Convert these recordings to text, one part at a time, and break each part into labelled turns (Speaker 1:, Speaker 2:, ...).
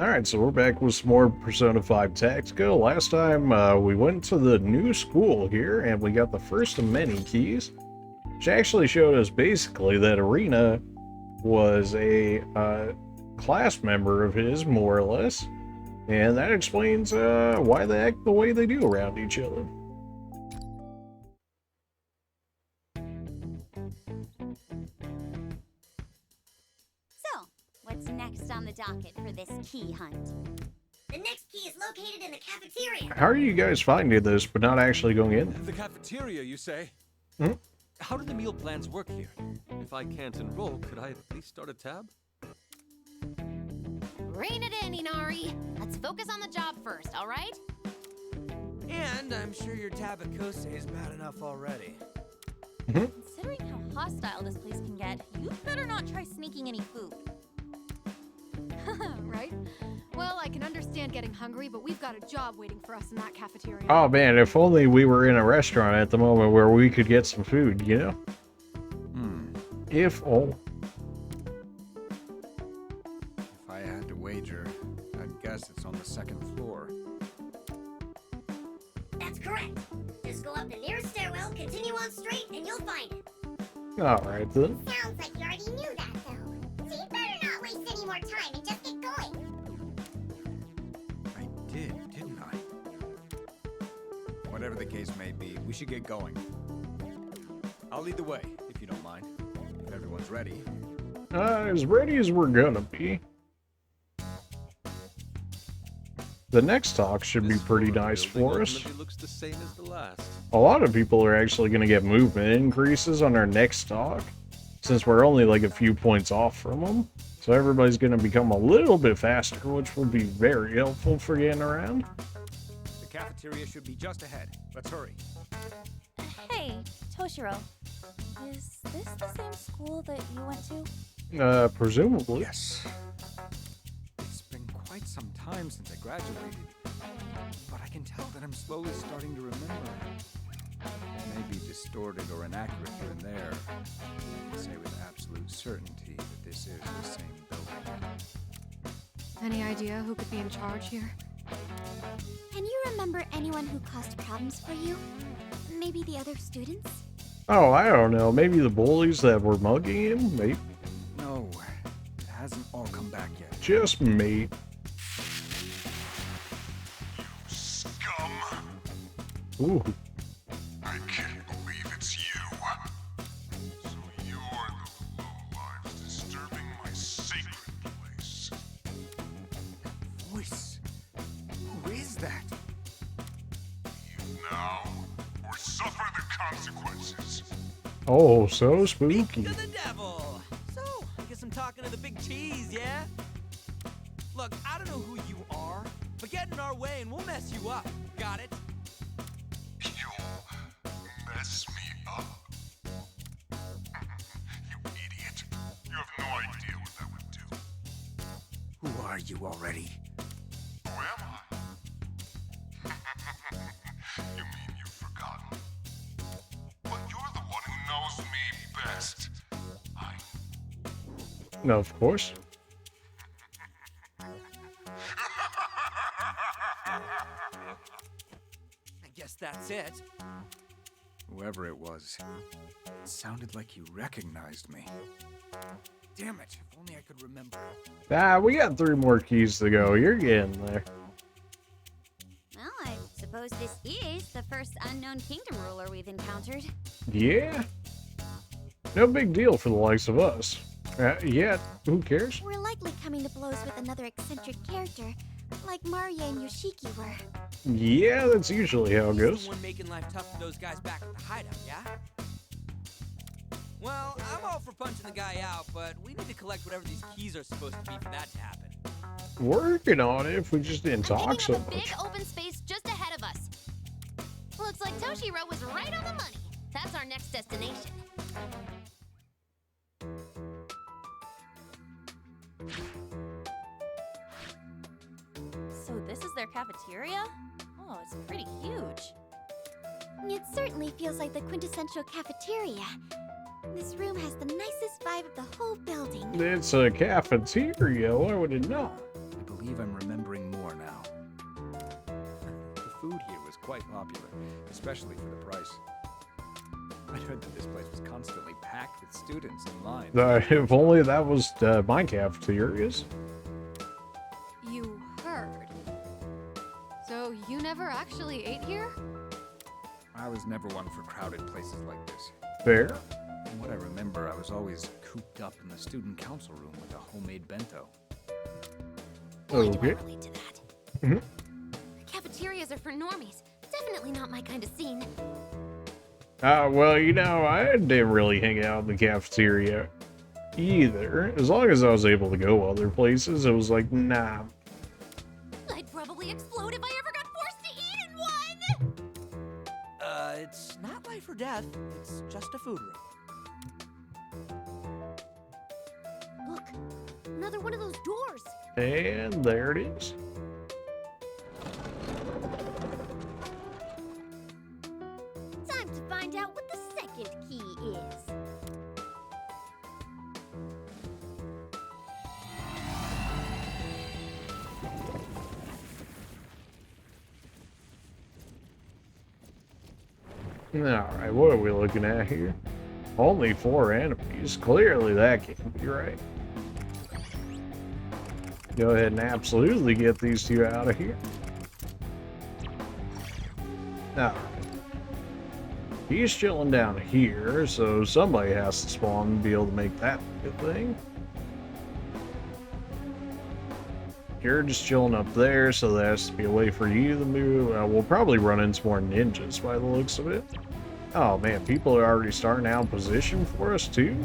Speaker 1: Alright, so we're back with some more Persona 5 Tactica. Last time we went to the new school here and we got the first of many keys, which actually showed us basically that Arena was a class member of his, more or less, and that explains why they act the way they do around each other.
Speaker 2: So, what's next on the docket for this key hunt?
Speaker 3: The next key is located in the cafeteria.
Speaker 1: How are you guys finding this, but not actually going in?
Speaker 4: The cafeteria, you say?
Speaker 1: Hmm?
Speaker 4: How do the meal plans work here? If I can't enroll, could I at least start a tab?
Speaker 5: Rein it in, Inari. Let's focus on the job first, all right?
Speaker 6: And I'm sure your tab at Kose is bad enough already.
Speaker 2: Considering how hostile this place can get, you'd better not try sneaking any food.
Speaker 5: Right? Well, I can understand getting hungry, but we've got a job waiting for us in that cafeteria.
Speaker 1: Oh man, if only we were in a restaurant at the moment where we could get some food, you know? If only.
Speaker 7: If I had to wager, I'd guess it's on the second floor.
Speaker 3: That's correct. Just go up the nearest stairwell, continue on straight, and you'll find it.
Speaker 1: Alright then.
Speaker 3: Sounds like you already knew that, though. So you better not waste any more time and just get going.
Speaker 7: I didn't I? Whatever the case may be, we should get going. I'll lead the way, if you don't mind. If everyone's ready.
Speaker 1: As ready as we're gonna be. The next talk should be
Speaker 4: This
Speaker 1: pretty
Speaker 4: floor
Speaker 1: nice
Speaker 4: building
Speaker 1: for us.
Speaker 4: ultimately looks the same as the last.
Speaker 1: A lot of people are actually going to get movement increases on our next talk, since we're only like a few points off from them. So everybody's going to become a little bit faster, which will be very helpful for getting around.
Speaker 7: The cafeteria should be just ahead. Let's hurry.
Speaker 2: Hey, Toshiro. Is this the same school that you went to?
Speaker 1: Presumably.
Speaker 7: Yes. It's been quite some time since I graduated, but I can tell that I'm slowly starting to remember. It may be distorted or inaccurate here and there. I can say with absolute certainty that this is the same building.
Speaker 5: Any idea who could be in charge here?
Speaker 2: Can you remember anyone who caused problems for you? Maybe the other students?
Speaker 1: Oh, I don't know. Maybe the bullies that were mugging him? Maybe.
Speaker 7: No, it hasn't all come back yet.
Speaker 1: Just me.
Speaker 8: Scum!
Speaker 1: Ooh.
Speaker 8: I can't believe it's you. So you're the lowlives disturbing my sacred place.
Speaker 7: Voice. Who is that?
Speaker 8: Leave now, or suffer the consequences.
Speaker 1: Oh, so spooky.
Speaker 6: To the devil! So, I guess I'm talking to the big cheese, yeah? Look, I don't know who you are, but get in our way and we'll mess you up. Got it?
Speaker 8: You'll mess me up. You idiot. You have no idea what that would do.
Speaker 7: Who are you already?
Speaker 8: Who am I? You mean you've forgotten? But you're the one who knows me best.
Speaker 1: No, of course.
Speaker 6: I guess that's it.
Speaker 7: Whoever it was, it sounded like you recognized me. Damn it, if only I could remember.
Speaker 1: We got 3 more keys to go. You're getting there.
Speaker 2: Well, I suppose this is the first unknown kingdom ruler we've encountered.
Speaker 1: Yeah. No big deal for the likes of us. Yeah, who cares?
Speaker 2: We're likely coming to blows with another eccentric character, like Marie and Yoshiki were.
Speaker 1: Yeah, that's usually how it
Speaker 6: He's
Speaker 1: goes.
Speaker 6: the one making life tough for those guys back at the hideout, yeah? Well, I'm all for punching the guy out, but we need to collect whatever these keys are supposed to be for that to happen.
Speaker 1: Working on it if we just didn't
Speaker 5: I'm
Speaker 1: talk so
Speaker 5: picking up a
Speaker 1: much.
Speaker 5: big open space just ahead of us. Looks like Toshiro was right on the money. That's our next destination.
Speaker 2: So this is their cafeteria? Oh, it's pretty huge. It certainly feels like the quintessential cafeteria. This room has the nicest vibe of the whole building.
Speaker 1: It's a cafeteria. Why would it not?
Speaker 7: I believe believe I'm remembering more now. The food here was quite popular, especially for the price. I heard that this place was constantly packed with students in line.
Speaker 1: If only that was my cafeterias.
Speaker 9: You heard. So you never actually ate here?
Speaker 7: I was never one for crowded places like this.
Speaker 1: Fair.
Speaker 7: From what I remember, I was always cooped up in the student council room with a homemade bento.
Speaker 5: Boy, do I
Speaker 1: Okay.
Speaker 5: relate to that.
Speaker 1: Mhm.
Speaker 5: Cafeterias are for normies. Definitely not my kind of scene.
Speaker 1: Well, you know, I didn't really hang out in the cafeteria either. As long as I was able to go other places, it was like, nah.
Speaker 5: I'd probably explode if I ever got forced to eat in one!
Speaker 6: It's not life or death. It's just a food room.
Speaker 5: Look, another one of those doors.
Speaker 1: And there it is.
Speaker 2: Time to find out what the second key is.
Speaker 1: Alright, what are we looking at here? Only 4 enemies. Clearly that can't be right. Go ahead and absolutely get these 2 out of here. Alright. He's chilling down here, so somebody has to spawn and be able to make that a thing. You're just chilling up there, so there has to be a way for you to move. We'll probably run into more ninjas by the looks of it. Oh man, people are already starting out in position for us too.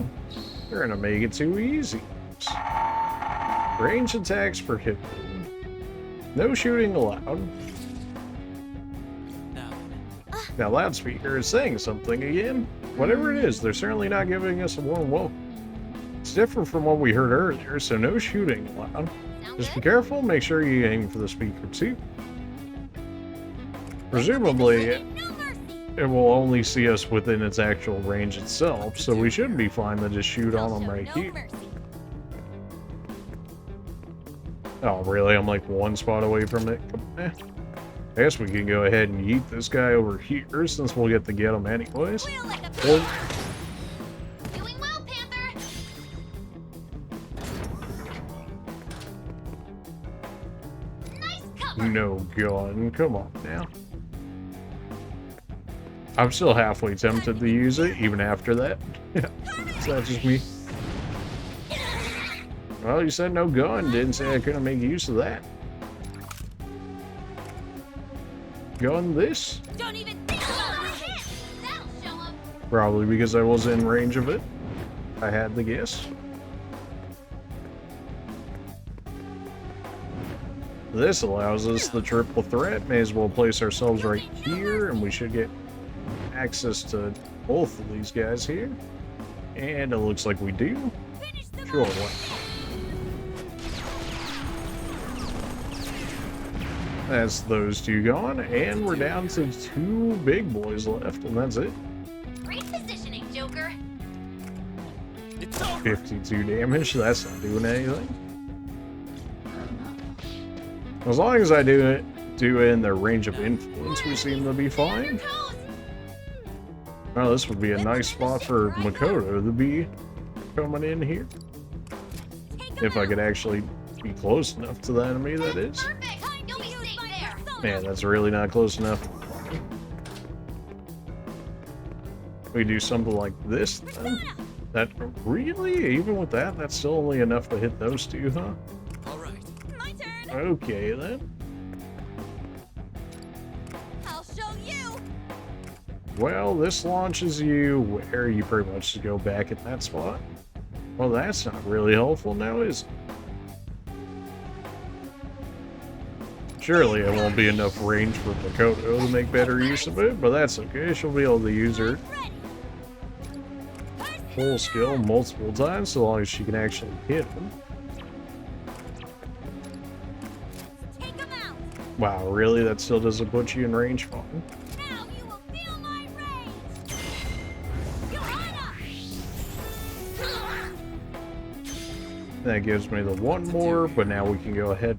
Speaker 1: They're gonna make it too easy. Range attacks prohibited. No shooting allowed. Now loudspeaker is saying something again. Whatever it is, they're certainly not giving us a warm welcome. It's different from what we heard earlier, so no shooting allowed.
Speaker 5: Sound
Speaker 1: Just be
Speaker 5: good?
Speaker 1: careful, make sure you aim for the speaker too. Presumably,
Speaker 2: No mercy.
Speaker 1: it will only see us within its actual range itself, so we should be fine to just shoot on them right
Speaker 2: no
Speaker 1: here.
Speaker 2: mercy.
Speaker 1: Oh, really? I'm like 1 spot away from it? Eh. I guess we can go ahead and yeet this guy over here, since we'll get to get him anyways.
Speaker 5: Wheel like a
Speaker 1: Well,
Speaker 5: Doing well, Panther! Nice cover!
Speaker 1: no gun. Come on now. I'm still halfway tempted to use it, even after that. Is that just me? Well, you said no gun. Didn't say I couldn't make use of that. Gun this?
Speaker 5: Don't even think about it! That'll show 'em!
Speaker 1: Probably because I was in range of it. I had the guess. This allows us the triple threat. May as well place ourselves right here, and we should get access to both of these guys here. And it looks like we do. Sure. That's those 2 gone, and we're down to 2 big boys left, and that's it.
Speaker 5: Great positioning, Joker!
Speaker 6: It's over.
Speaker 1: 52 damage, that's not doing anything. As long as I do it in their range of influence, we seem to be fine. Well, this would be a nice spot for Makoto to be coming in here. If I could actually be close enough to the enemy, that is.
Speaker 5: Perfect! You'll be safe there!
Speaker 1: Man, that's really not close enough. We do something like this, then? That really? Even with that, that's still only enough to hit those 2, huh?
Speaker 6: Alright.
Speaker 2: My turn.
Speaker 1: Okay, then.
Speaker 2: I'll show you.
Speaker 1: Well, this launches you where you pretty much just go back at that spot. Well, that's not really helpful now, is it? Surely it won't be enough range for Makoto to make better use of it, but that's okay. She'll be able to use her whole skill multiple times, so long as she can actually hit him.
Speaker 2: Take them out.
Speaker 1: Wow, really? That still doesn't put you in range? Fine.
Speaker 2: Now you will feel my rage. Johanna.
Speaker 1: That gives me the 1 more, but now we can go ahead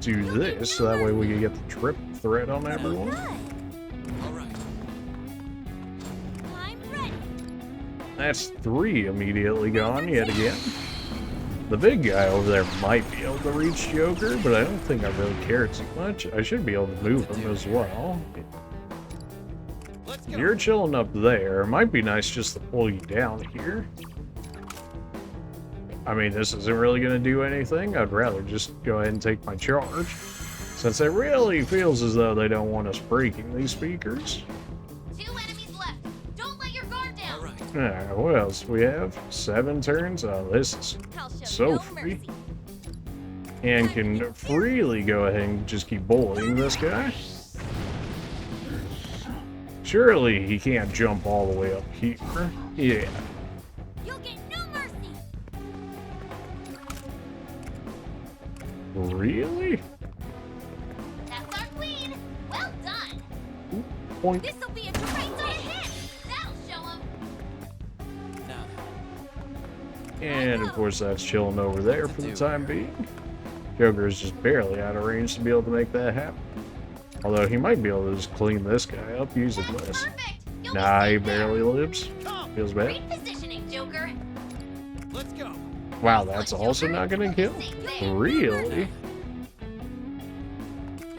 Speaker 1: do this, so that way we can get the trip threat on everyone.
Speaker 6: All right.
Speaker 2: I'm ready.
Speaker 1: That's 3 immediately gone yet again. The big guy over there might be able to reach Joker, but I don't think I really care too much. I should be able to move him as well.
Speaker 6: Let's go.
Speaker 1: You're chilling up there. It might be nice just to pull you down here. I mean, this isn't really going to do anything. I'd rather just go ahead and take my charge, since it really feels as though they don't want us breaking these speakers.
Speaker 5: 2 enemies left. Don't let your guard down.
Speaker 6: All right.
Speaker 1: Alright, what else we have? 7 turns? Oh, this is
Speaker 2: I'll show
Speaker 1: so
Speaker 2: no
Speaker 1: free.
Speaker 2: mercy.
Speaker 1: And can freely go ahead and just keep bullying this guy. Surely he can't jump all the way up here. Yeah.
Speaker 2: You'll get no mercy.
Speaker 1: Really?
Speaker 5: That's our queen. Well done.
Speaker 1: Point.
Speaker 2: This'll be a great
Speaker 5: Right ahead. That'll show him.
Speaker 6: Now,
Speaker 1: And of course that's chilling over there for the time being. Joker is just barely out of range to be able to make that happen. Although he might be able to just clean this guy up using this.
Speaker 5: Perfect. You'll be
Speaker 1: Nah, he
Speaker 5: safe there.
Speaker 1: barely lives. Feels bad.
Speaker 5: Great positioning, Joker.
Speaker 6: let's go.
Speaker 1: Wow, that's also not gonna kill? Really?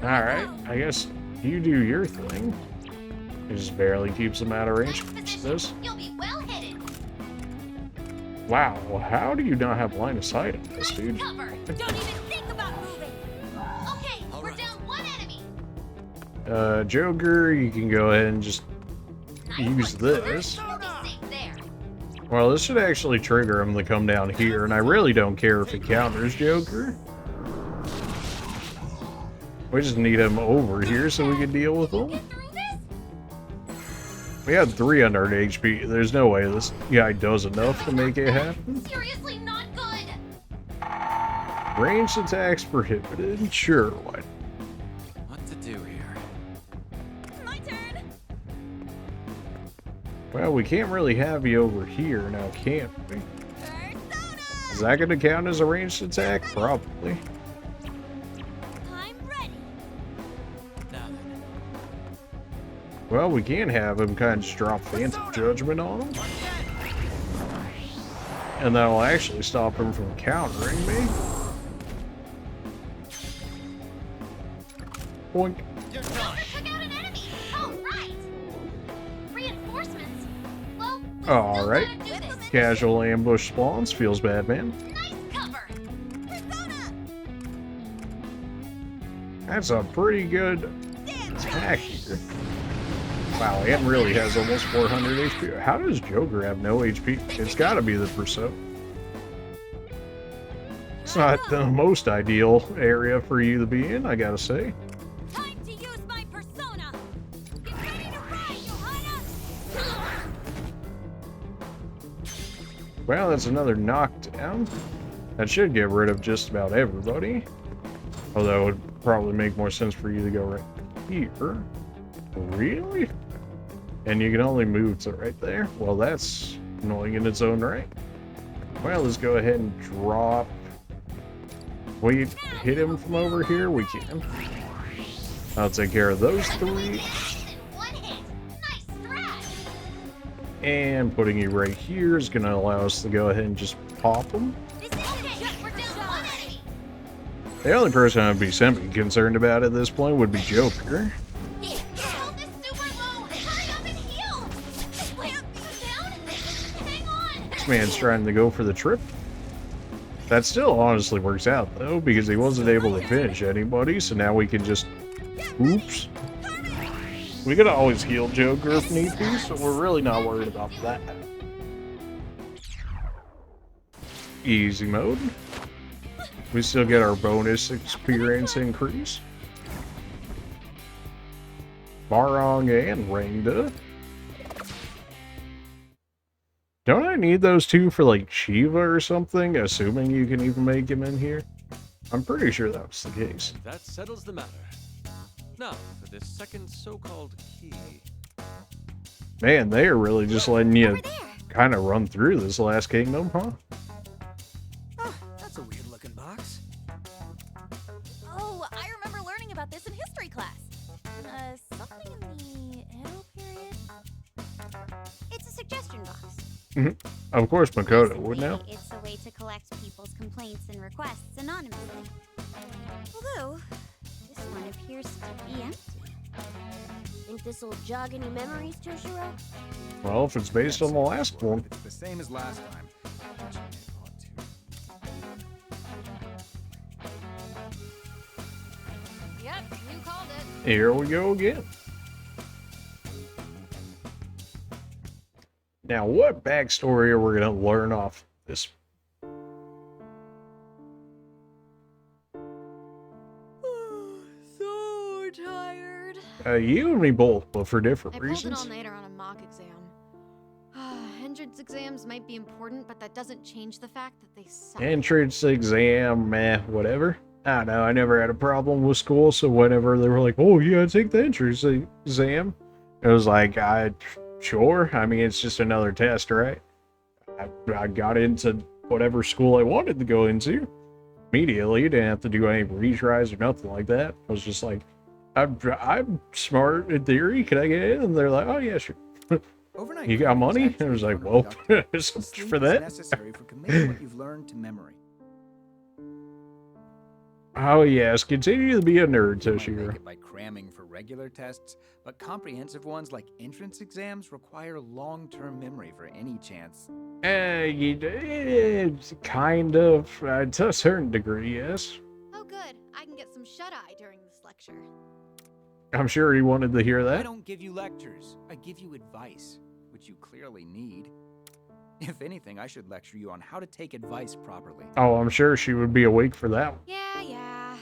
Speaker 1: Alright, I guess you do your thing. It just barely keeps him out of range.
Speaker 5: Nice
Speaker 1: What's
Speaker 5: position.
Speaker 1: this?
Speaker 5: You'll be well hidden.
Speaker 1: Wow, how do you not have line of sight on this, dude?
Speaker 5: Cover.
Speaker 2: Don't even think about moving.
Speaker 5: Okay,
Speaker 6: All
Speaker 5: we're
Speaker 6: right.
Speaker 5: down 1 enemy.
Speaker 1: Joker, you can go ahead and just
Speaker 5: Nice
Speaker 1: use
Speaker 5: one, Joker.
Speaker 1: this.
Speaker 5: You'll be safe there.
Speaker 1: Well, this should actually trigger him to come down here, and I really don't care if he counters Joker. We just need him over here so we can deal with him.
Speaker 5: Get through this?
Speaker 1: We had 300 HP. There's no way this guy does enough to make it happen.
Speaker 5: Seriously not good.
Speaker 1: Ranged attacks prohibited. Sure, what?
Speaker 6: What to do here?
Speaker 2: My turn.
Speaker 1: Well, we can't really have you over here now, can't we?
Speaker 2: Persona.
Speaker 1: Is that going to count as a ranged attack? Probably.
Speaker 2: I'm ready.
Speaker 6: Now then.
Speaker 1: Well, we can have him kind of just drop Phantom Judgment on him. And that'll actually stop him from countering me. Boink.
Speaker 6: You're
Speaker 5: Joker
Speaker 6: done.
Speaker 5: took out an enemy. All right. Reinforcements. Well, we
Speaker 1: All
Speaker 5: still
Speaker 1: right.
Speaker 5: gotta do this.
Speaker 1: Casual ambush spawns. Feels bad, man.
Speaker 5: Nice cover.
Speaker 2: Persona.
Speaker 1: That's a pretty good attack here. Wow, it really has almost 400 HP. How does Joker have no HP? It's got to be the Persona. It's not the most ideal area for you to be in, I gotta say.
Speaker 2: Time to use my persona. Get ready to ride, Johanna.
Speaker 1: Well, that's another knockdown. That should get rid of just about everybody. Although it would probably make more sense for you to go right here. Really? And you can only move to right there? Well, that's annoying in its own right. Well, let's go ahead and drop. We hit him from over here? We can. I'll take care of those 3.
Speaker 5: In one hit. Nice strat.
Speaker 1: And putting you right here is going to allow us to go ahead and just pop them.
Speaker 2: This is
Speaker 5: Okay, we're down 1 enemy.
Speaker 1: The only person I'd be semi-concerned about at this point would be Joker.
Speaker 5: Health is super low. Hurry up and heal. Wait, down? Hang on.
Speaker 1: This man's trying to go for the trip. That still honestly works out, though, because he wasn't able to finish anybody, so now we can just... Oops. We could always heal Joker if need be, so we're really not worried about that. Easy mode. We still get our bonus experience increase. Barong and Rangda. Don't I need those 2 for like Shiva or something? Assuming you can even make him in here. I'm pretty sure that was the case.
Speaker 4: That settles the matter. Now, for this second so-called key.
Speaker 1: Man, they are really just letting you
Speaker 2: over there.
Speaker 1: kind of run through this last kingdom, huh?
Speaker 6: Oh, that's a weird looking box.
Speaker 2: Oh, I
Speaker 1: Of course, Makoto would now.
Speaker 2: Basically, it's a way to collect people's complaints and requests anonymously. Although, this one appears to be empty.
Speaker 5: Think this'll jog any memories, Toshiro?
Speaker 1: Well, if it's based on the last one.
Speaker 7: It's the same as last time. Which I thought too.
Speaker 9: Yep, you called it.
Speaker 1: Here we go again. Now, what backstory are we going to learn off this?
Speaker 9: So tired.
Speaker 1: You and me both, but for different
Speaker 9: I pulled an
Speaker 1: reasons.
Speaker 9: all-nighter on a mock exam. Entrance exams might be important, but that doesn't change the fact that they suck.
Speaker 1: Entrance exam, meh, whatever. I don't know, I never had a problem with school, so whenever they were like, oh yeah, take the entrance exam, it was like, sure, I mean, it's just another test, right? I got into whatever school I wanted to go into immediately. Didn't have to do any retries or nothing like that. I was just like, I'm smart in theory, can I get in? And they're like, oh yeah, sure.
Speaker 7: Overnight
Speaker 1: You got
Speaker 7: training is
Speaker 1: money?
Speaker 7: actually
Speaker 1: I was like,
Speaker 7: more
Speaker 1: well,
Speaker 7: productive.
Speaker 1: so much
Speaker 7: Sleep
Speaker 1: for
Speaker 7: is
Speaker 1: that.
Speaker 7: necessary for committing what you've learned to memory.
Speaker 1: Oh yes, continue to be a nerd,
Speaker 7: You might
Speaker 1: Toshiro.
Speaker 7: make it by cramming for regular tests, but comprehensive ones like entrance exams require long-term memory for any chance.
Speaker 1: Kind of, to a certain degree, yes.
Speaker 9: Oh good, I can get some shut-eye during this lecture.
Speaker 1: I'm sure he wanted to hear
Speaker 7: I
Speaker 1: that.
Speaker 7: don't give you lectures. I give you advice, which you clearly need. If anything, I should lecture you on how to take advice properly.
Speaker 1: Oh, I'm sure she would be awake for that one.
Speaker 9: Yeah.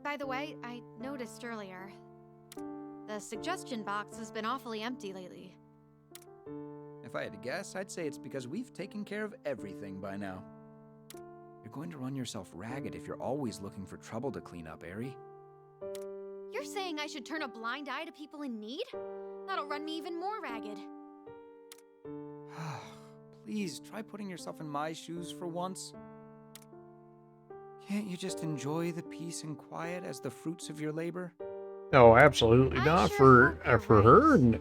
Speaker 9: By the way, I noticed earlier. The suggestion box has been awfully empty lately.
Speaker 7: If I had to guess, I'd say it's because we've taken care of everything by now. You're going to run yourself ragged if you're always looking for trouble to clean up, Eri.
Speaker 9: You're saying I should turn a blind eye to people in need? That'll run me even more ragged.
Speaker 7: Please, try putting yourself in my shoes for once. Can't you just enjoy the peace and quiet as the fruits of your labor?
Speaker 1: No, absolutely
Speaker 9: I
Speaker 1: not.
Speaker 9: sure hope you're
Speaker 1: For
Speaker 9: right.
Speaker 1: her, no.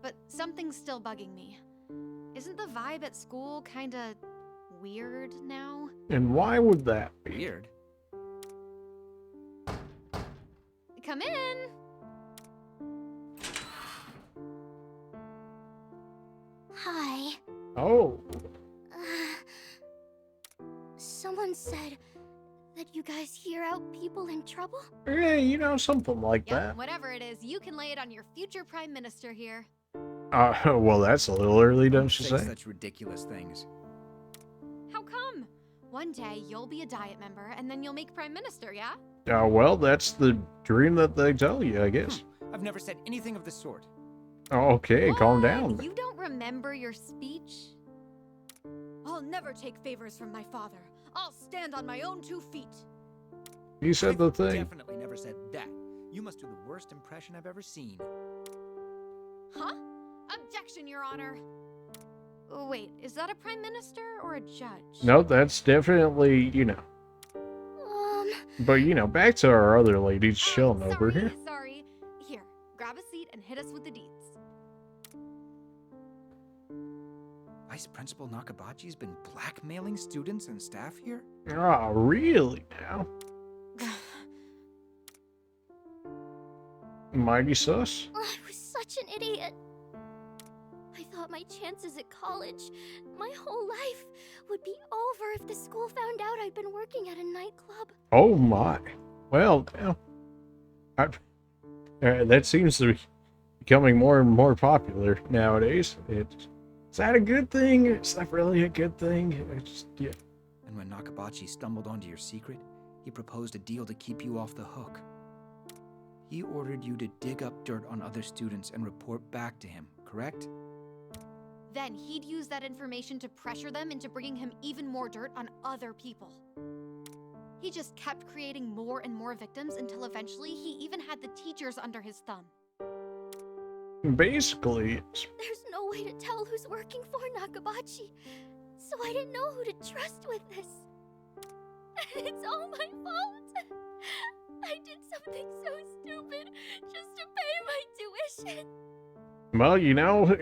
Speaker 9: But something's still bugging me. Isn't the vibe at school kinda weird now?
Speaker 1: And why would that be?
Speaker 7: Weird.
Speaker 9: Come in!
Speaker 3: Hi.
Speaker 1: Oh,
Speaker 3: Someone said that you guys hear out people in trouble?
Speaker 1: yeah, you know, something like
Speaker 9: Yep,
Speaker 1: that.
Speaker 9: whatever it is, you can lay it on your future prime minister here.
Speaker 1: Well, that's a little early, don't you
Speaker 7: Say
Speaker 1: say?
Speaker 7: such ridiculous things.
Speaker 9: How come? One day you'll be a diet member and then you'll make prime minister, yeah?
Speaker 1: Well, that's the dream that they tell you, I guess.
Speaker 7: I've never said anything of the sort.
Speaker 1: Oh, okay, calm
Speaker 9: What?
Speaker 1: down.
Speaker 9: You don't remember your speech? I'll never take favors from my father. I'll stand on my own 2 feet.
Speaker 1: You said the
Speaker 7: I've
Speaker 1: thing.
Speaker 7: definitely never said that. You must do the worst impression I've ever seen.
Speaker 9: Huh? Objection, Your Honor. Wait, is that a prime minister or a judge?
Speaker 1: No, that's definitely, you know. But, you know, back to our other ladies chilling over here.
Speaker 9: Sorry. Here, grab a seat and hit us with the deeds.
Speaker 7: Vice Principal Nakabachi's been blackmailing students and staff here?
Speaker 1: Oh, really now? Mighty sus?
Speaker 3: I was such an idiot. I thought my chances at college, my whole life, would be over if the school found out I'd been working at a nightclub.
Speaker 1: Oh my. Well, yeah. That seems to be becoming more and more popular nowadays. Is that a good thing? Is that really a good thing? Yeah.
Speaker 7: And when Nakabachi stumbled onto your secret, he proposed a deal to keep you off the hook. He ordered you to dig up dirt on other students and report back to him, correct?
Speaker 9: Then he'd use that information to pressure them into bringing him even more dirt on other people. He just kept creating more and more victims until eventually he even had the teachers under his thumb.
Speaker 1: Basically,
Speaker 3: There's no way to tell who's working for Nakabachi, so I didn't know who to trust with this. It's all my fault. I did something so stupid just to pay my tuition.
Speaker 1: Well, you know,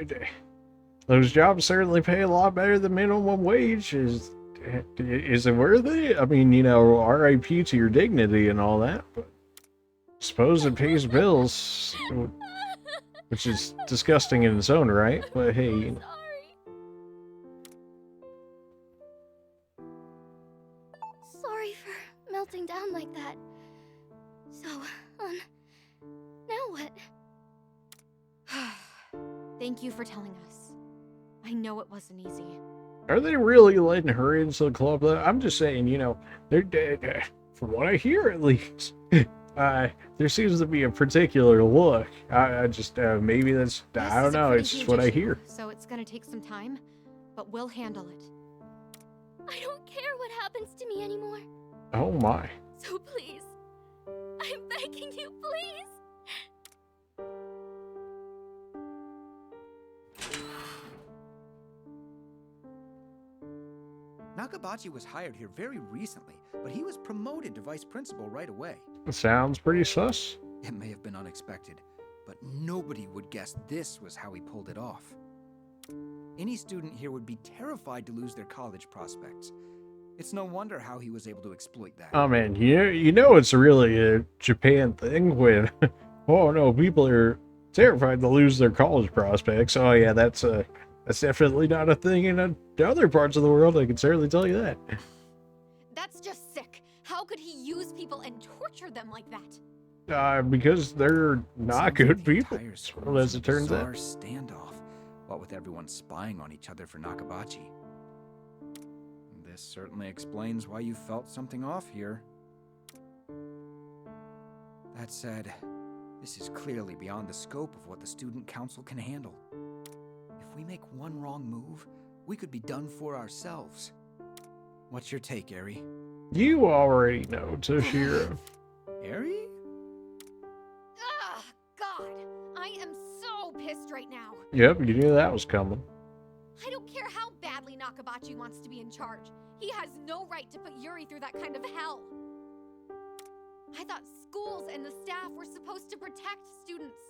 Speaker 1: those jobs certainly pay a lot better than minimum wage. Is it worth it? I mean, you know, RIP to your dignity and all that, but I suppose it pays bills, which is disgusting in its own right, but hey, you know.
Speaker 3: Sorry for melting down like that. So, now what?
Speaker 9: Thank you for telling us. I know it wasn't easy.
Speaker 1: Are they really letting her into the club, though? I'm just saying, you know, they're from what I hear at least, there seems to be a particular look. I just, maybe that's, I don't know, it's just what I hear.
Speaker 9: So it's gonna take some time, but we'll handle it.
Speaker 3: I don't care what happens to me anymore.
Speaker 1: Oh my.
Speaker 3: So please, I'm begging you, please.
Speaker 7: Nakabachi was hired here very recently, but he was promoted to vice principal right away.
Speaker 1: Sounds pretty sus.
Speaker 7: It may have been unexpected, but nobody would guess this was how he pulled it off. Any student here would be terrified to lose their college prospects. It's no wonder how he was able to exploit that.
Speaker 1: Oh man, you know it's really a Japan thing when, oh no, people are terrified to lose their college prospects. Oh yeah, that's definitely not a thing in other parts of the world, I can certainly tell you that.
Speaker 9: That's just sick. How could he use people and torture them like that?
Speaker 1: Because they're not good people, well, as it turns
Speaker 7: bizarre
Speaker 1: out.
Speaker 7: Standoff, what with everyone spying on each other for Nakabachi. This certainly explains why you felt something off here. That said, this is clearly beyond the scope of what the student council can handle. If we make one wrong move, we could be done for ourselves. What's your take, Eri?
Speaker 1: You already know, Toshiro.
Speaker 7: Eri?
Speaker 9: Ah, God! I am so pissed right now.
Speaker 1: Yep, you knew that was coming.
Speaker 9: I don't care how badly Nakabachi wants to be in charge. He has no right to put Yuri through that kind of hell. I thought schools and the staff were supposed to protect students,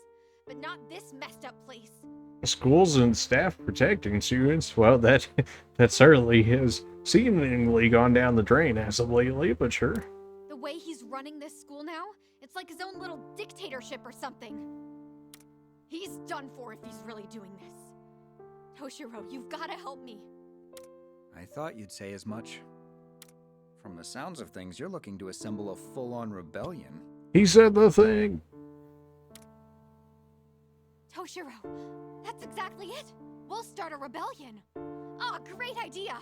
Speaker 9: but not this messed up place.
Speaker 1: Schools and staff protecting students, well, that certainly has seemingly gone down the drain as of lately, but sure.
Speaker 9: The way he's running this school now, it's like his own little dictatorship or something. He's done for if he's really doing this. Toshiro, you've got to help me.
Speaker 7: I thought you'd say as much. From the sounds of things, you're looking to assemble a full-on rebellion.
Speaker 1: He said the thing.
Speaker 9: Toshiro, that's exactly it. We'll start a rebellion. Ah, great idea.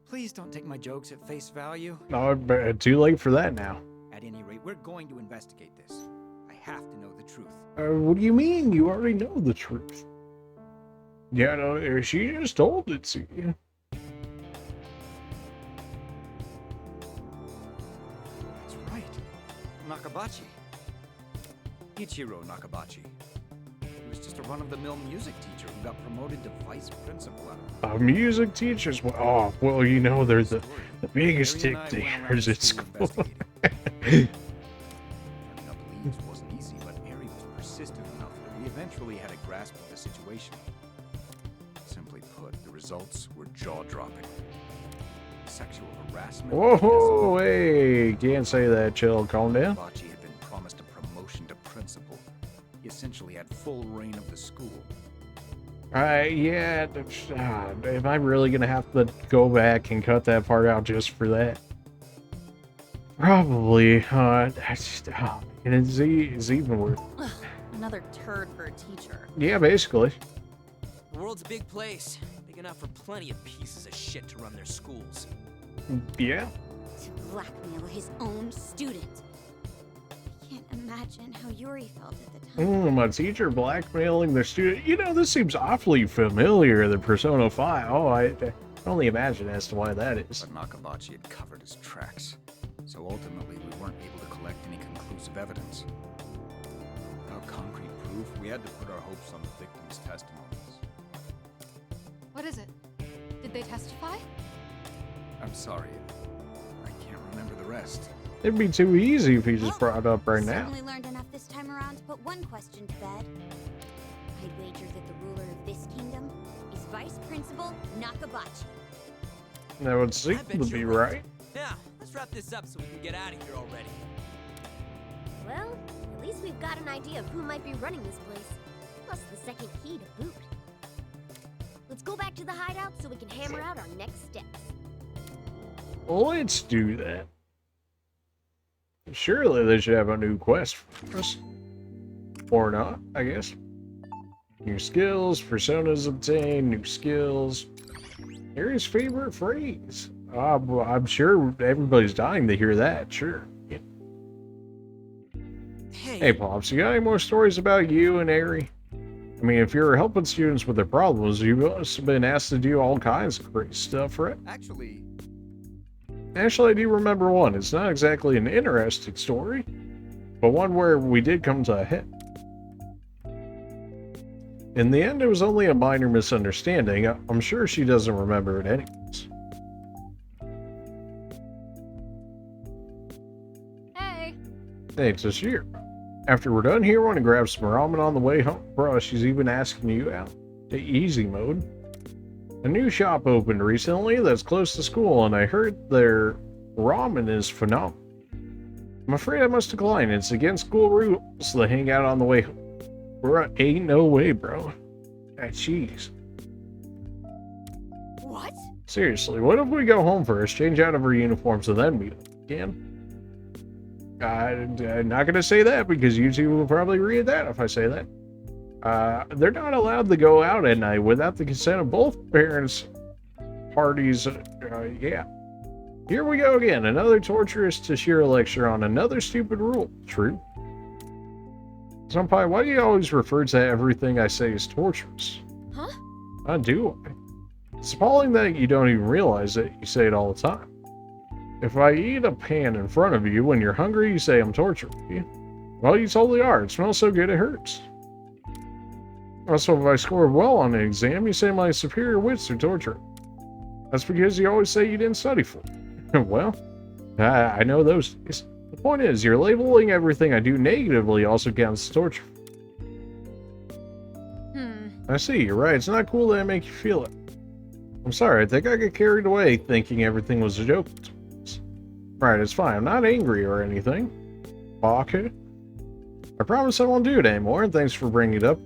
Speaker 7: Please don't take my jokes at face value.
Speaker 1: No, but too late for that now.
Speaker 7: At any rate, we're going to investigate this. I have to know the truth.
Speaker 1: What do you mean? You already know the truth. Yeah, no, she just told it to you.
Speaker 7: That's right. Nakabachi. Ichiro Nakabachi. He was just a run-of-the-mill music teacher who got promoted to vice principal at
Speaker 1: Music teachers? Oh, well, you know, they're the biggest dictators at school.
Speaker 7: Turning up leads wasn't easy, but Eri was persistent enough that we eventually had a grasp of the situation. Simply put, the results were jaw-dropping. Sexual harassment.
Speaker 1: Whoa, hey, can't say that, chill, calm down.
Speaker 7: Nakabachi had been promised a promotion to principal. He essentially had full reign of the school.
Speaker 1: Yeah, am I really gonna have to go back and cut that part out just for that? Probably, it's even worse.
Speaker 5: Another turd for a teacher.
Speaker 1: Yeah, basically.
Speaker 6: The world's a big place, big enough for plenty of pieces of shit to run their schools.
Speaker 1: Yeah.
Speaker 2: To blackmail his own student. I can't imagine how Yuri felt at the time.
Speaker 1: A teacher blackmailing their student. You know, this seems awfully familiar, the Persona 5. Oh, I can only imagine as to why that is.
Speaker 7: But Nakabachi had covered his tracks, so ultimately we weren't able to collect any conclusive evidence. Without concrete proof, we had to put our hopes on the victims' testimonies.
Speaker 9: What is it? Did they testify?
Speaker 7: I'm sorry. I remember the rest.
Speaker 1: It'd be too easy if he just brought it up right now.
Speaker 2: Certainly learned enough this time around to put one question to bed. I'd wager that the ruler of this kingdom is Vice Principal Nakabachi.
Speaker 1: That would seem
Speaker 6: bet
Speaker 1: to be
Speaker 6: you're
Speaker 1: right.
Speaker 6: Now, let's wrap this up so we can get out of here already.
Speaker 5: Well, at least we've got an idea of who might be running this place. Plus the second key to boot. Let's go back to the hideout so we can hammer out our next steps.
Speaker 1: Let's do that. Surely they should have a new quest for us. Or not, I guess. New skills, personas obtained, new skills. Harry's favorite phrase. I'm sure everybody's dying to hear that, sure. Yeah. Hey, Pops, you got any more stories about you and Harry? I mean, if you're helping students with their problems, you must have been asked to do all kinds of crazy stuff, right?
Speaker 7: Actually,
Speaker 1: I do remember one. It's not exactly an interesting story, but one where we did come to a head. In the end, it was only a minor misunderstanding. I'm sure she doesn't remember it anyways.
Speaker 9: Hey.
Speaker 1: Hey, it's this year. After we're done here, want to grab some ramen on the way home. Bro, she's even asking you out. To easy mode. A new shop opened recently that's close to school, and I heard their ramen is phenomenal. I'm afraid I must decline. It's against school rules to hang out on the way home. Bro, ain't no way, bro. Ah, jeez.
Speaker 9: What?
Speaker 1: Seriously, what if we go home first, change out of our uniforms, and then meet up again? I'm not going to say that because you two will probably read that if I say that. They're not allowed to go out at night without the consent of both parents' parties. Yeah. Here we go again. Another torturous Tashira lecture on another stupid rule. True. Senpai, why do you always refer to everything I say as torturous?
Speaker 9: Huh?
Speaker 1: I do. It's appalling that you don't even realize it. You say it all the time. If I eat a pan in front of you when you're hungry, you say I'm torturing you. Well, you totally are. It smells so good it hurts. Also, if I score well on an exam, you say my superior wits are torturing. That's because you always say you didn't study for it. Well, I know those days. The point is, you're labeling everything I do negatively also counts as torture. I see, you're right. It's not cool that I make you feel it. I'm sorry, I think I got carried away thinking everything was a joke. Right, it's fine. I'm not angry or anything. Okay. I promise I won't do it anymore, and thanks for bringing it up.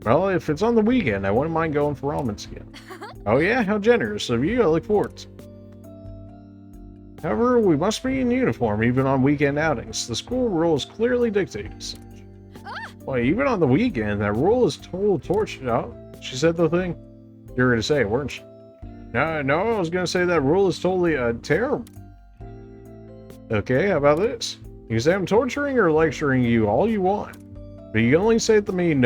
Speaker 1: Well, if it's on the weekend, I wouldn't mind going for almonds again. Oh yeah? How generous of you. I look forward to it. However, we must be in uniform even on weekend outings. The school rules clearly dictate as such. Well, even on the weekend, that rule is total torture. Oh, she said the thing? You were going to say it, weren't you? No, I was going to say that rule is totally terrible. Okay, how about this? You say I'm torturing or lecturing you all you want, but you can only say it to me and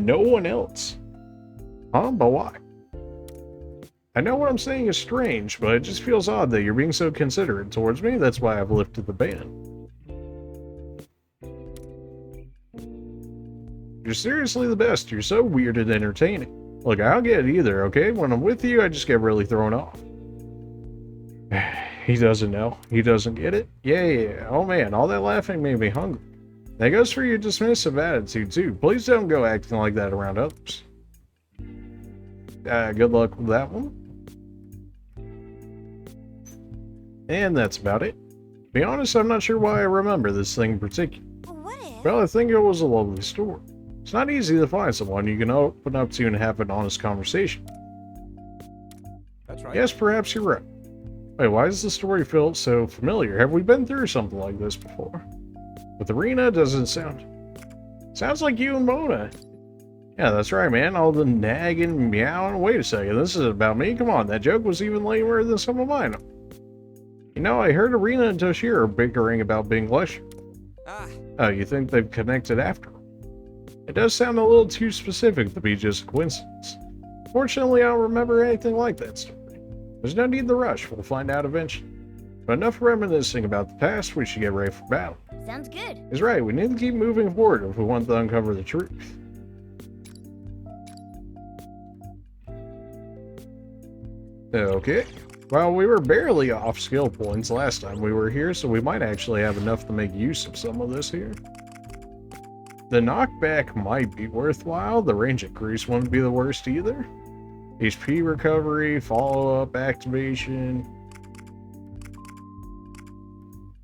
Speaker 1: no one else. Huh? But why? I know what I'm saying is strange, but it just feels odd that you're being so considerate towards me. That's why I've lifted the ban. You're seriously the best. You're so weird and entertaining. Look, I don't get it either, okay? When I'm with you, I just get really thrown off. He doesn't know. He doesn't get it? Yeah. Oh man, all that laughing made me hungry. That goes for your dismissive attitude too. Please don't go acting like that around others. Good luck with that one. And that's about it. To be honest, I'm not sure why I remember this thing in particular.
Speaker 2: What if?
Speaker 1: Well, I think it was a lovely story. It's not easy to find someone you can open up to and have an honest conversation.
Speaker 7: That's right.
Speaker 1: Yes, perhaps you're right. Wait, why does the story feel so familiar? Have we been through something like this before? With Arena, doesn't sound... Sounds like you and Mona. Yeah, that's right, man. All the nagging, meowing. Wait a second, this is about me? Come on, that joke was even lamer than some of mine. You know, I heard Arena and Toshiro are bickering about being lectured. Oh, you think they've connected after? It does sound a little too specific to be just a coincidence. Fortunately, I don't remember anything like that story. There's no need to rush. We'll find out eventually. But enough reminiscing about the past. We should get ready for battle.
Speaker 5: Sounds good.
Speaker 1: He's right. We need to keep moving forward if we want to uncover the truth. Okay. Well, we were barely off skill points last time we were here, so we might actually have enough to make use of some of this here. The knockback might be worthwhile. The range increase wouldn't be the worst either. HP recovery, follow-up, activation.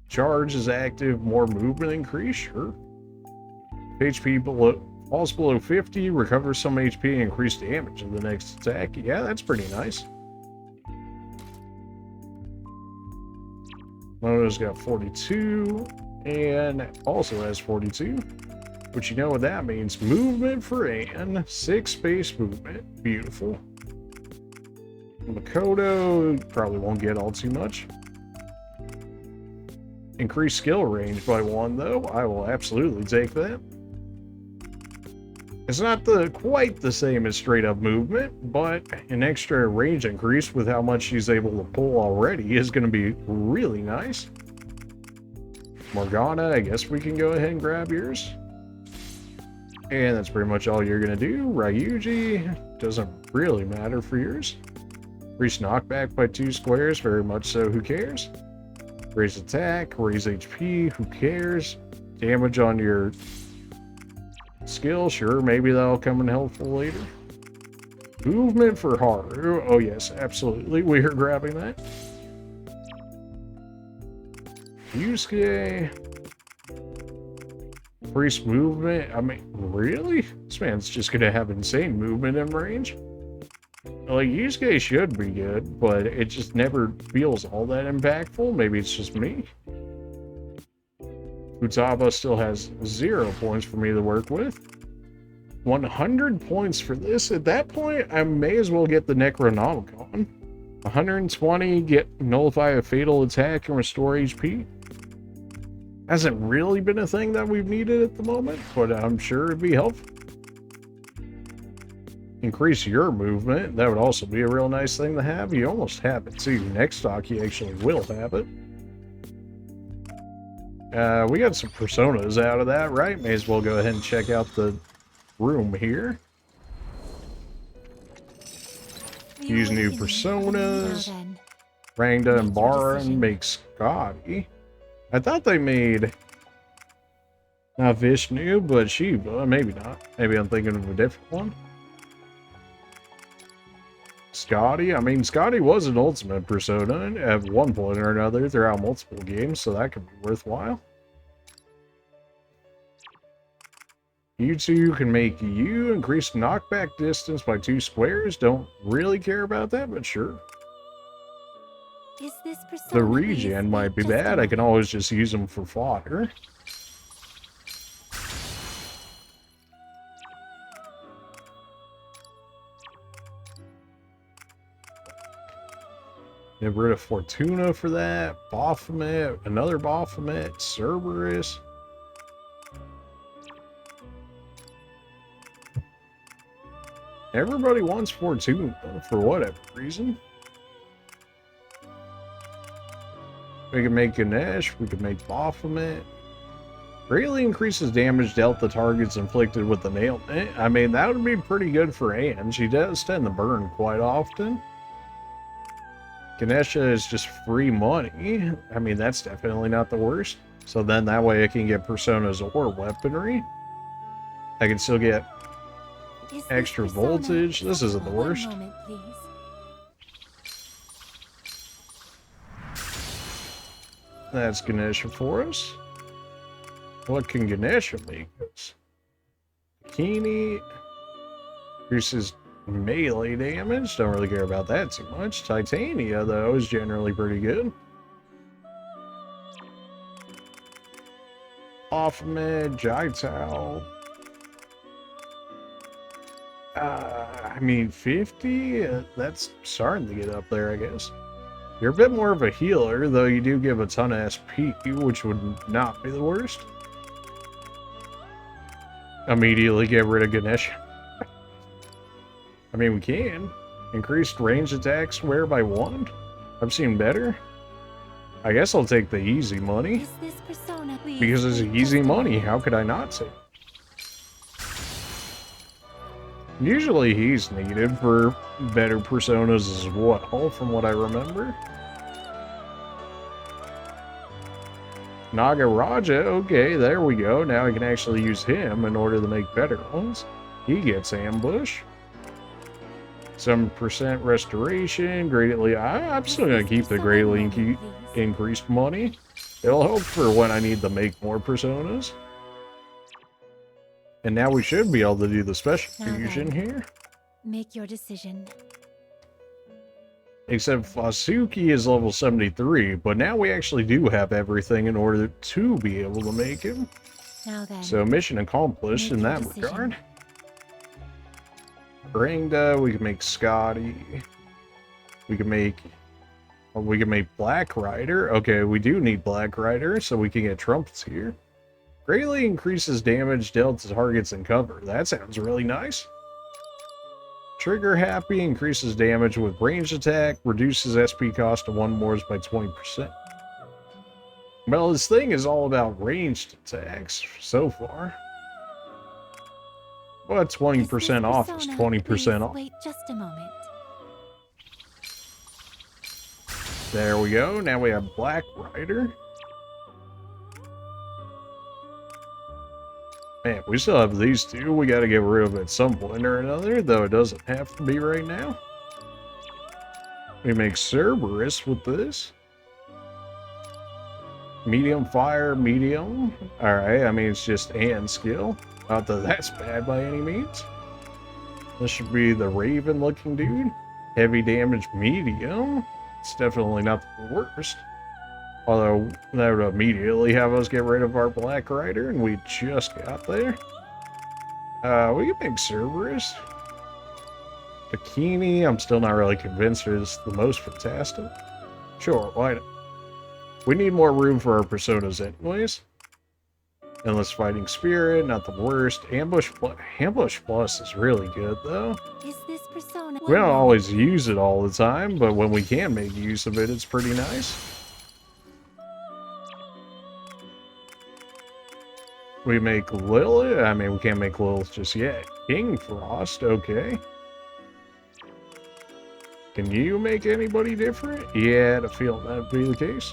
Speaker 1: Charge is active, more movement increase, sure. HP falls below 50, recovers some HP, and increase damage in the next attack. Yeah, that's pretty nice. Mono's got 42, and also has 42. But you know what that means. Movement for Anne, 6 space movement. Beautiful. Makoto probably won't get all too much. Increase skill range by 1, though. I will absolutely take that. It's not quite the same as straight up movement, but an extra range increase with how much she's able to pull already is going to be really nice. Morgana, I guess we can go ahead and grab yours. And that's pretty much all you're going to do. Ryuji, doesn't really matter for yours. Increase knockback by 2 squares, very much so, who cares? Raise attack, raise HP, who cares? Damage on your skill, sure, maybe that'll come in helpful later. Movement for Haru, oh yes, absolutely, we are grabbing that. Yusuke, increase movement, I mean, really? This man's just gonna have insane movement and range. Like, Yusuke should be good, but it just never feels all that impactful. Maybe it's just me. Futaba still has 0 points for me to work with. 100 points for this. At that point, I may as well get the Necronomicon. 120, get nullify a fatal attack and restore HP. Hasn't really been a thing that we've needed at the moment, but I'm sure it'd be helpful. Increase your movement. That would also be a real nice thing to have. You almost have it too. Next stock, you actually will have it. We got some personas out of that, right? May as well go ahead and check out the room here. Use new personas. Rangda and Baron make Scotty. I thought they made not Vishnu, but Shiva. Maybe not. Maybe I'm thinking of a different one. Scotty, I mean, Scotty was an ultimate persona at one point or another throughout multiple games, so that could be worthwhile. You two can make you increase knockback distance by 2 squares. Don't really care about that, but sure.
Speaker 2: Is this
Speaker 1: The regen might be bad. I can always just use them for fodder. Get rid of Fortuna for that. Baphomet, another Baphomet, Cerberus. Everybody wants Fortuna for whatever reason. We can make Ganesh, we can make Baphomet. Greatly increases damage dealt to targets inflicted with the nail. I mean, that would be pretty good for Anne. She does tend to burn quite often. Ganesha is just free money. I mean, that's definitely not the worst. So then that way I can get personas or weaponry. I can still get extra voltage. This isn't the worst.
Speaker 2: Moment, please.
Speaker 1: That's Ganesha for us. What can Ganesha make us? Bikini increases melee damage. Don't really care about that too much. Titania, though, is generally pretty good. Baphomet, Jaitao. I mean, 50? That's starting to get up there, I guess. You're a bit more of a healer, though you do give a ton of SP, which would not be the worst. Immediately get rid of Ganesh. I mean, we can. Increased range attack square by 1. I've seen better. I guess I'll take the easy money.
Speaker 2: Is this persona, please?
Speaker 1: Because it's easy money. How could I not take it? Usually he's needed for better personas as well, from what I remember. Nagaraja, okay, there we go. Now I can actually use him in order to make better ones. He gets ambush. Some percent restoration, greatly. I'm still gonna keep the greatly increased money. It'll help for when I need to make more personas. And now we should be able to do the special fusion here.
Speaker 2: Make your decision.
Speaker 1: Except Fasuki is level 73, but now we actually do have everything in order to be able to make him.
Speaker 2: Now then.
Speaker 1: So mission accomplished in that regard. Rangda, we can make Scotty. We can make Black Rider. Okay, we do need Black Rider, so we can get Trumpets here. Greatly increases damage dealt to targets in cover. That sounds really nice. Trigger Happy increases damage with ranged attack, reduces SP cost to 1 more by 20%. Well, this thing is all about ranged attacks so far. But 20% off is 20% off.
Speaker 2: Wait just a moment.
Speaker 1: There we go. Now we have Black Rider. Man, we still have these two. We got to get rid of it at some point or another, though it doesn't have to be right now. We make Cerberus with this. Medium fire, medium. Alright, I mean, it's just and skill. Not that that's bad by any means. This should be the Raven looking dude. Heavy damage, medium. It's definitely not the worst. Although that would immediately have us get rid of our Black Rider, and we just got there. We can make Cerberus. Bikini, I'm still not really convinced is the most fantastic. Sure, why not? We need more room for our personas anyways. Endless Fighting Spirit, not the worst. Ambush Plus is really good though.
Speaker 2: Is this persona?
Speaker 1: We don't always use it all the time, but when we can make use of it, it's pretty nice. We make Lilith. I mean, we can't make Lilith just yet. King Frost, okay. Can you make anybody different? Yeah, I feel that'd be the case.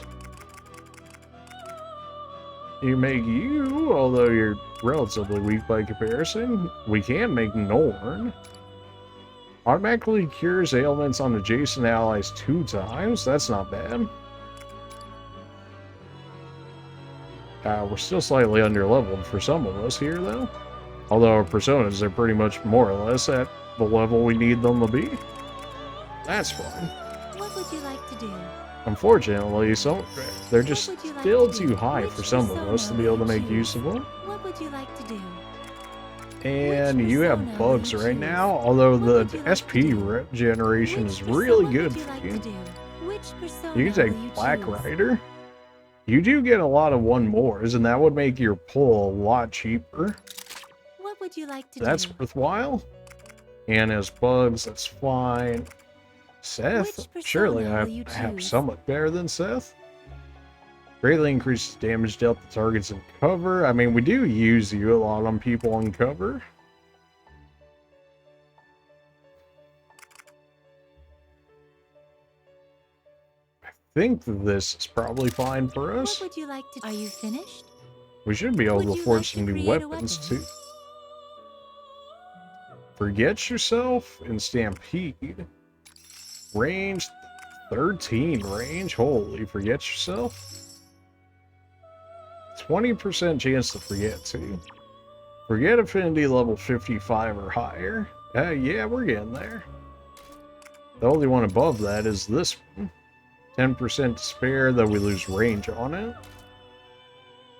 Speaker 1: You make you, although you're relatively weak by comparison. We can make Norn. Automatically cures ailments on adjacent allies 2 times. That's not bad. We're still slightly under-leveled for some of us here, though. Although our personas are pretty much more or less at the level we need them to be. That's fine.
Speaker 2: What would you like to do?
Speaker 1: Unfortunately, they're just
Speaker 2: What would you like
Speaker 1: still
Speaker 2: to do?
Speaker 1: too high
Speaker 2: Which
Speaker 1: for some of us to be able to make use of them.
Speaker 2: What would you like to do?
Speaker 1: And you
Speaker 2: persona
Speaker 1: have bugs
Speaker 2: will you
Speaker 1: right
Speaker 2: choose?
Speaker 1: now, although
Speaker 2: What
Speaker 1: the
Speaker 2: would you like
Speaker 1: SP
Speaker 2: to do?
Speaker 1: generation
Speaker 2: Which
Speaker 1: is really
Speaker 2: persona
Speaker 1: good
Speaker 2: would you
Speaker 1: for
Speaker 2: like
Speaker 1: you.
Speaker 2: to do? Which persona
Speaker 1: You can take
Speaker 2: will you
Speaker 1: Black
Speaker 2: choose?
Speaker 1: Rider. You do get a lot of 1-mores, and that would make your pull a lot cheaper.
Speaker 2: What would you like to
Speaker 1: That's
Speaker 2: do?
Speaker 1: worthwhile. And as bugs, that's fine. Seth,
Speaker 2: Which
Speaker 1: surely
Speaker 2: persona
Speaker 1: I
Speaker 2: will you
Speaker 1: have
Speaker 2: choose?
Speaker 1: somewhat better than Seth. Greatly increases damage dealt to targets in cover. I mean, we do use you a lot on people in cover. I think this is probably fine for us.
Speaker 2: What would you like to? Are you finished?
Speaker 1: We should be able
Speaker 2: Would
Speaker 1: to
Speaker 2: you
Speaker 1: afford
Speaker 2: like to
Speaker 1: some new
Speaker 2: create a
Speaker 1: weapons
Speaker 2: weapon?
Speaker 1: too. Forget Yourself and Stampede. Range 13 range. Holy, Forget Yourself. 20% chance to forget too. Forget Affinity level 55 or higher. Yeah, we're getting there. The only one above that is this one. 10% Despair, though we lose range on it.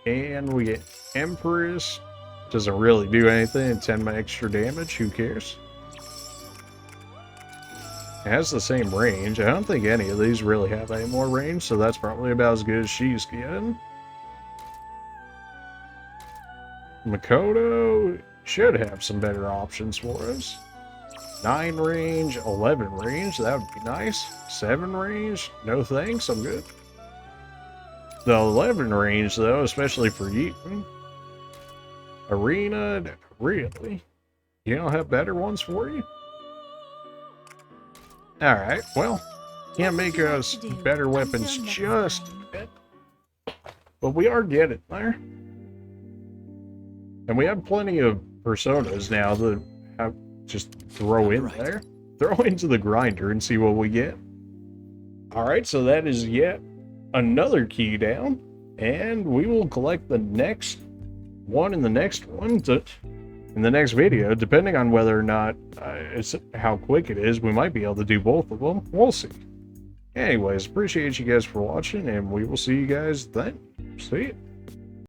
Speaker 1: And we get Empress. Doesn't really do anything. 10 extra damage. Who cares? It has the same range. I don't think any of these really have any more range, so that's probably about as good as she's getting. Makoto should have some better options for us. 9 range, 11 range, that would be nice. 7 range, no thanks, I'm good. The 11 range, though, especially for you. Arena, really? You don't have better ones for you? Alright, well, can't make us better weapons just yet, but we are getting there. And we have plenty of personas now that have just throw in there. Throw into the grinder and see what we get. Alright, so that is yet another key down. And we will collect the next one in the next one in the next video, depending on whether or not it's how quick it is. We might be able to do both of them. We'll see. Anyways, appreciate you guys for watching, and we will see you guys then. See ya.